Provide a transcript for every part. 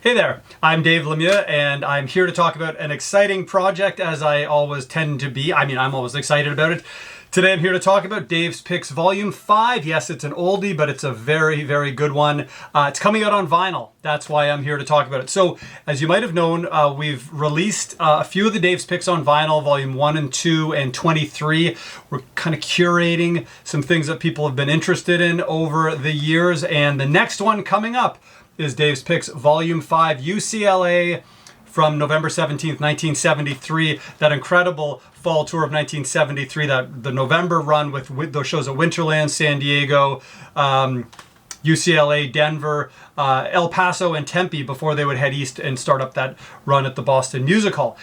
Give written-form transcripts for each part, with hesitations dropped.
Hey there, I'm Dave Lemieux, and I'm here to talk about an exciting project, as I always tend to be. I'm always excited about it. Today I'm here to talk about Dave's Picks Volume 5. Yes, it's an oldie, but it's a very, very good one. It's coming out on vinyl. That's why I'm here to talk about it. So, as you might have known, we've released a few of the Dave's Picks on vinyl, Volume 1 and 2 and 23. We're kind of curating some things that people have been interested in over the years, and the next one coming up is Dave's Picks Volume 5, UCLA, from November 17th, 1973. That incredible fall tour of 1973, the November run with those shows at Winterland, San Diego, UCLA, Denver, El Paso, and Tempe before they would head east and start up that run at the Boston Music Hall.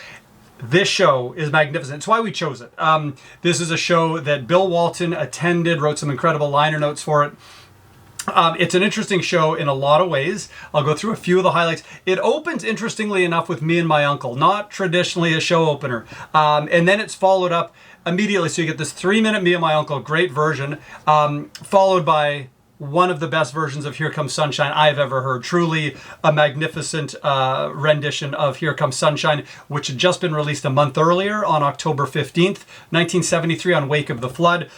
This show is magnificent. It's why we chose it. This is a show that Bill Walton attended, wrote some incredible liner notes for it. It's an interesting show in a lot of ways. I'll go through a few of the highlights. It opens, interestingly enough, with Me and My Uncle, not traditionally a show opener. And then it's followed up immediately. So you get this 3-minute Me and My Uncle, great version, followed by one of the best versions of Here Comes Sunshine I've ever heard. Truly a magnificent rendition of Here Comes Sunshine, which had just been released a month earlier on October 15th, 1973 on Wake of the Flood.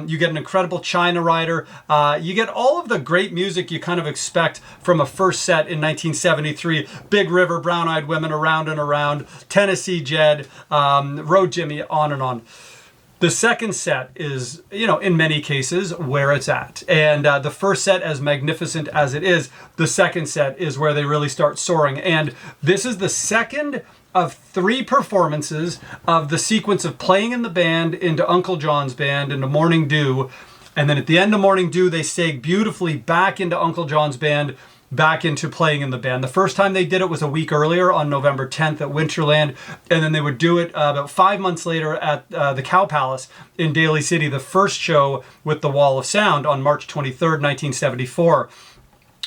You get an incredible China Rider. You get all of the great music you kind of expect from a first set in 1973. Big River, Brown Eyed Women, Around and Around, Tennessee Jed, Road Jimmy, on and on. The second set is, in many cases, where it's at. And the first set, as magnificent as it is, the second set is where they really start soaring. And this is the second of 3 performances of the sequence of playing in the band into Uncle John's band, into Morning Dew. And then at the end of Morning Dew, they seg beautifully back into Uncle John's band, back into playing in the band. The first time they did it was a week earlier on November 10th at Winterland, and then they would do it about 5 months later at the Cow Palace in Daly City, the first show with the Wall of Sound on March 23rd, 1974.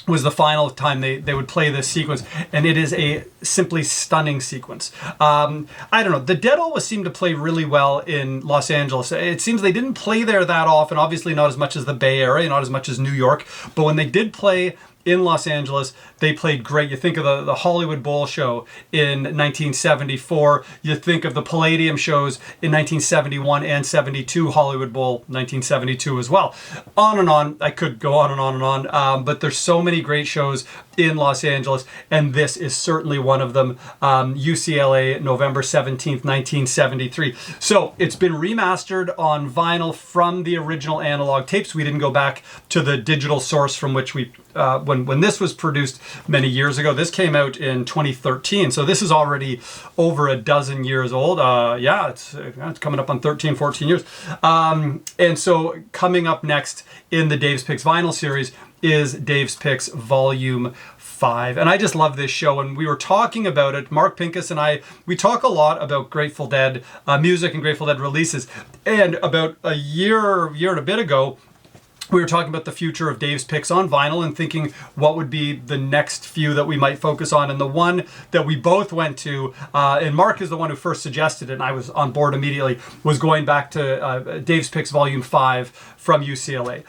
Was the final time they would play this sequence, and it is a simply stunning sequence. I don't know, the Dead always seemed to play really well in Los Angeles. It seems they didn't play there that often, obviously not as much as the Bay Area, not as much as New York, but when they did play in Los Angeles, they played great. You think of the Hollywood Bowl show in 1974. You think of the Palladium shows in 1971 and 72, Hollywood Bowl 1972 as well. On and on. I could go on and on and on, but there's so many great shows in Los Angeles, and this is certainly one of them. UCLA, November 17th, 1973. So it's been remastered on vinyl from the original analog tapes. We didn't go back to the digital source from which we when this was produced many years ago. This came out in 2013, so this is already over a dozen years old. It's coming up on 13, 14 years. And so coming up next in the Dave's Picks vinyl series is Dave's Picks Volume 5. And I just love this show, and we were talking about it. Mark Pincus and I, we talk a lot about Grateful Dead music and Grateful Dead releases. And about a year and a bit ago, we were talking about the future of Dave's Picks on vinyl and thinking what would be the next few that we might focus on. And the one that we both went to, and Mark is the one who first suggested it, and I was on board immediately, was going back to Dave's Picks Volume 5 from UCLA.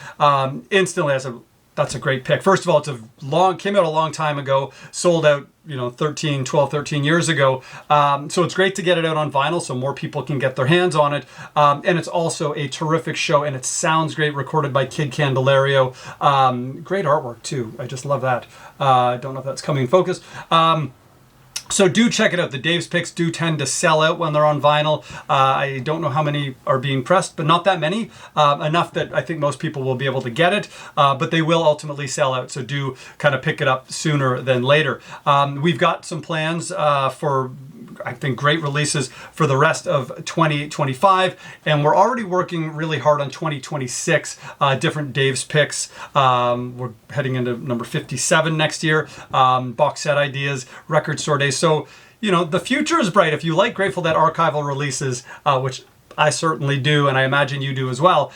Instantly, I said, that's a great pick. First of all, came out a long time ago, sold out 13 years ago. So it's great to get it out on vinyl so more people can get their hands on it. And it's also a terrific show, and it sounds great, recorded by Kid Candelario. Great artwork too. I just love that. I don't know if that's coming in focus. So do check it out. The Dave's Picks do tend to sell out when they're on vinyl. I don't know how many are being pressed, but not that many. Enough that I think most people will be able to get it, but they will ultimately sell out. So do kind of pick it up sooner than later. We've got some plans for, I think, great releases for the rest of 2025, and we're already working really hard on 2026, different Dave's Picks. We're heading into number 57 next year, box set ideas, record store days. So, the future is bright. If you like Grateful Dead archival releases, which I certainly do, and I imagine you do as well.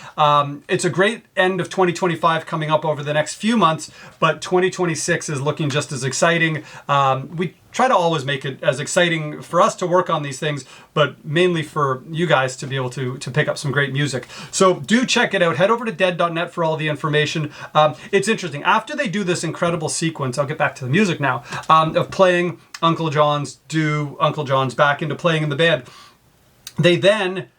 It's a great end of 2025 coming up over the next few months, but 2026 is looking just as exciting. We try to always make it as exciting for us to work on these things, but mainly for you guys to be able to pick up some great music. So do check it out. Head over to dead.net for all the information. It's interesting. After they do this incredible sequence, I'll get back to the music now, of playing Uncle John's, do Uncle John's back into playing in the band, they then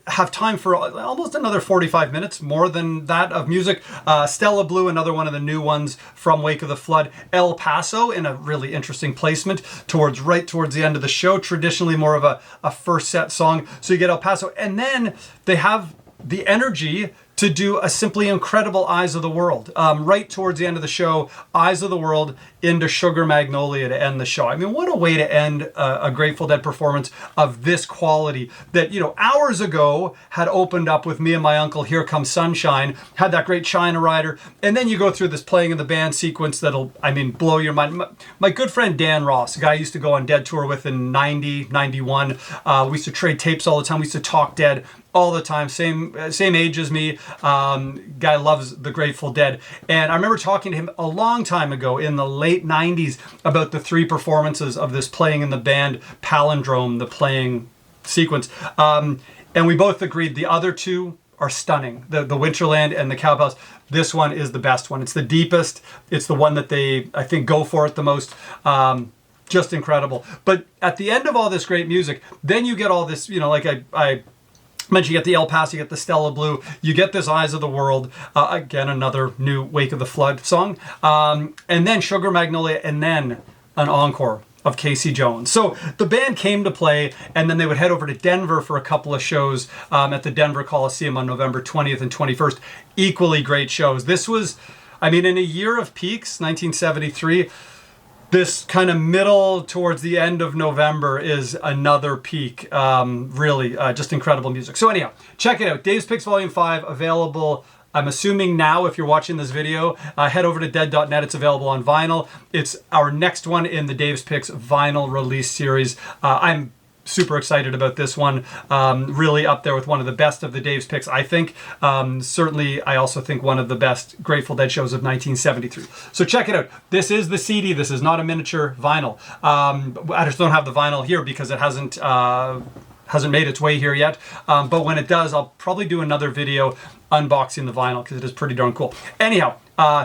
have time for almost another 45 minutes, more than that, of music. Stella Blue, another one of the new ones from Wake of the Flood. El Paso, in a really interesting placement right towards the end of the show, traditionally more of a first set song. So you get El Paso, and then they have the energy to do a simply incredible Eyes of the World. Right towards the end of the show, Eyes of the World into Sugar Magnolia to end the show. I mean, what a way to end a Grateful Dead performance of this quality that, hours ago had opened up with Me and My Uncle, Here Comes Sunshine, had that great China Rider, and then you go through this playing in the band sequence that'll, blow your mind. My good friend Dan Ross, a guy I used to go on Dead tour with in 90, 91, we used to trade tapes all the time, we used to talk Dead all the time, same age as me. Guy loves the Grateful Dead. And I remember talking to him a long time ago in the late 90s about the 3 performances of this playing in the band palindrome, the playing sequence. And we both agreed the other 2 are stunning. The Winterland and the Cowbells. This one is the best one. It's the deepest. It's the one that they, I think, go for it the most. Just incredible. But at the end of all this great music, then you get all this, like I mentioned, you get the El Paso, you get the Stella Blue, you get this Eyes of the World, again, another new Wake of the Flood song, and then Sugar Magnolia, and then an encore of Casey Jones. So the band came to play, and then they would head over to Denver for a couple of shows at the Denver Coliseum on November 20th and 21st. Equally great shows. This was, in a year of peaks, 1973, this kind of middle towards the end of November is another peak. Really, just incredible music. So anyhow, check it out. Dave's Picks Volume 5, available, I'm assuming now, if you're watching this video. Head over to dead.net. It's available on vinyl. It's our next one in the Dave's Picks vinyl release series. I'm super excited about this one. Really up there with one of the best of the Dave's Picks, I think. Certainly, I also think one of the best Grateful Dead shows of 1973. So check it out. This is the CD. This is not a miniature vinyl. I just don't have the vinyl here because it hasn't made its way here yet. But when it does, I'll probably do another video unboxing the vinyl because it is pretty darn cool. Anyhow,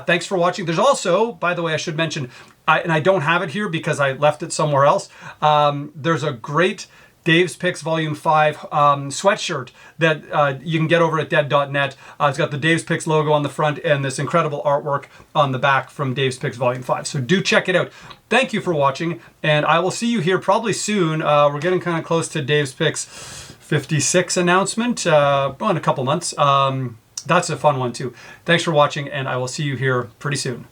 thanks for watching. There's also, by the way, I should mention, and I don't have it here because I left it somewhere else. There's a great Dave's Picks Volume 5 sweatshirt that you can get over at dead.net. It's got the Dave's Picks logo on the front and this incredible artwork on the back from Dave's Picks Volume 5. So do check it out. Thank you for watching, and I will see you here probably soon. We're getting kind of close to Dave's Picks 56 announcement in a couple months. That's a fun one too. Thanks for watching, and I will see you here pretty soon.